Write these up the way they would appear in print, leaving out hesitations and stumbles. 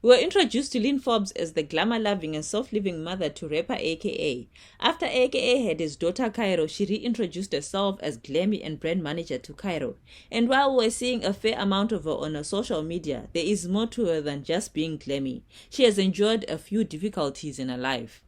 We were introduced to Lynn Forbes as the glamour-loving and self-living mother to rapper AKA. After AKA had his daughter Cairo, she reintroduced herself as glammy and brand manager to Cairo. And while we were seeing a fair amount of her on her social media, there is more to her than just being glammy. She has endured a few difficulties in her life.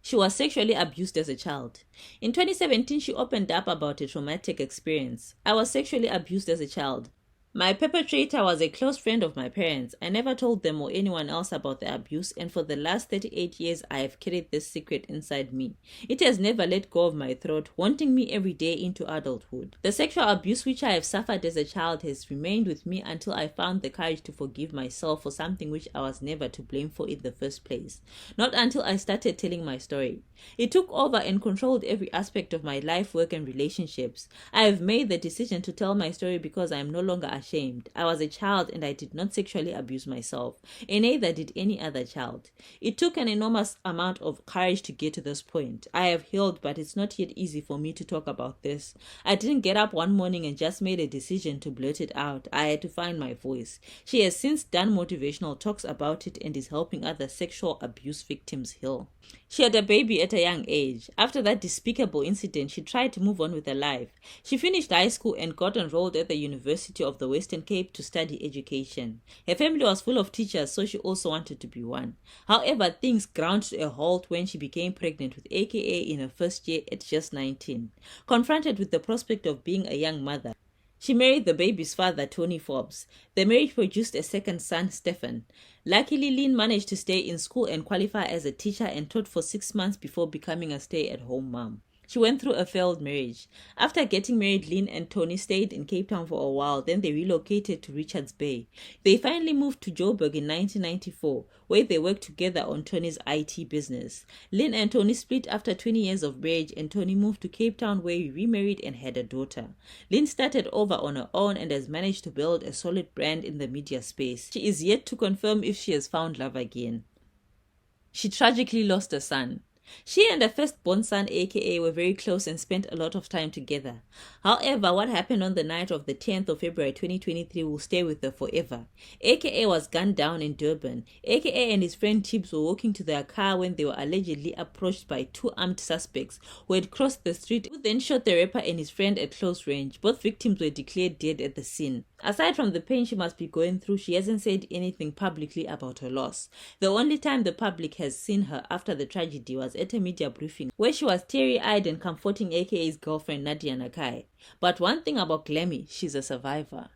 She was sexually abused as a child. In 2017, she opened up about a traumatic experience. I was sexually abused as a child. My perpetrator was a close friend of my parents. I never told them or anyone else about the abuse, and for the last 38 years I have carried this secret inside me. It has never let go of my throat, haunting me every day into adulthood. The sexual abuse which I have suffered as a child has remained with me until I found the courage to forgive myself for something which I was never to blame for in the first place. Not until I started telling my story. It took over and controlled every aspect of my life, work and relationships. I have made the decision to tell my story because I am no longer ashamed. I was a child and I did not sexually abuse myself, and neither did any other child. It took an enormous amount of courage to get to this point. I have healed, but it's not yet easy for me to talk about this. I didn't get up one morning and just made a decision to blurt it out. I had to find my voice. She has since done motivational talks about it and is helping other sexual abuse victims heal. She had a baby at a young age. After that despicable incident, she tried to move on with her life. She finished high school and got enrolled at the University of the Western Cape to study education. Her family was full of teachers, so she also wanted to be one. However, things ground to a halt when she became pregnant with AKA in her first year at just 19. Confronted with the prospect of being a young mother, she married the baby's father, Tony Forbes. The marriage produced a second son, Stephen. Luckily, Lynn managed to stay in school and qualify as a teacher and taught for 6 months before becoming a stay-at-home mom. She went through a failed marriage. After getting married, Lynn and Tony stayed in Cape Town for a while, then they relocated to Richards Bay. They finally moved to Joburg in 1994, where they worked together on Tony's IT business. Lynn and Tony split after 20 years of marriage, and Tony moved to Cape Town, where he remarried and had a daughter. Lynn started over on her own and has managed to build a solid brand in the media space. She is yet to confirm if she has found love again. She tragically lost a son. She and her firstborn son, AKA, were very close and spent a lot of time together. However, what happened on the night of the 10th of February 2023 will stay with her forever. AKA was gunned down in Durban. AKA and his friend Tibbs were walking to their car when they were allegedly approached by 2 armed suspects who had crossed the street, who then shot the rapper and his friend at close range. Both victims were declared dead at the scene. Aside from the pain she must be going through, she hasn't said anything publicly about her loss. The only time the public has seen her after the tragedy was at a media briefing, where she was teary-eyed and comforting AKA's girlfriend Nadia Nakai. But one thing about Glammy, she's a survivor.